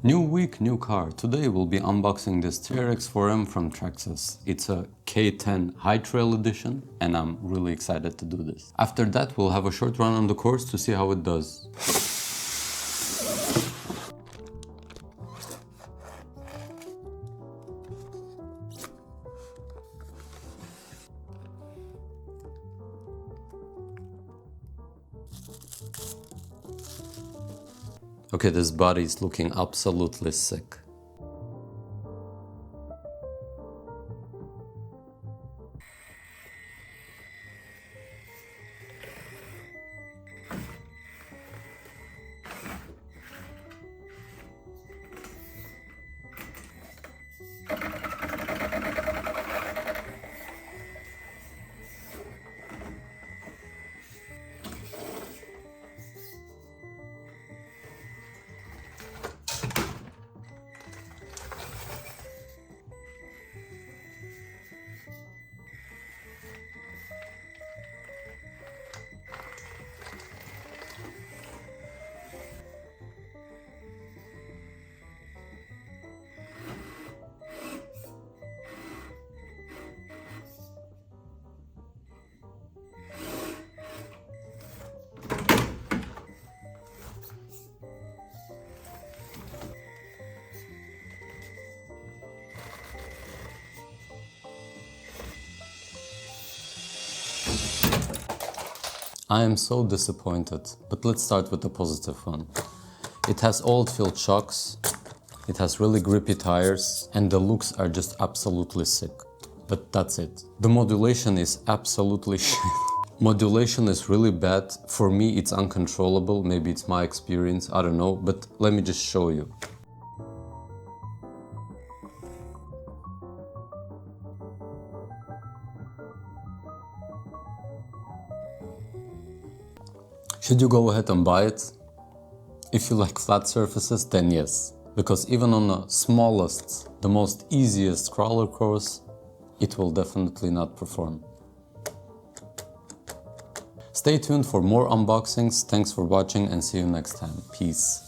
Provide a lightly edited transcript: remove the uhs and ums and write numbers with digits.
New week, new car. Today we'll be unboxing this TRX4M from Traxxas. It's a K10 High Trail edition and I'm really excited to do this. After that we'll have a short run on the course to see how it does. Okay, this body is looking absolutely sick. I am so disappointed, but let's start with the positive one. It has oil-filled shocks, it has really grippy tires, and the looks are just absolutely sick. But that's it. The modulation is absolutely shit. Modulation is really bad. For me, it's uncontrollable. Maybe it's my experience, I don't know, but let me just show you. Should you go ahead and buy it? If you like flat surfaces, then yes. Because even on the smallest, the most easiest crawler course, it will definitely not perform. Stay tuned for more unboxings. Thanks for watching and see you next time. Peace.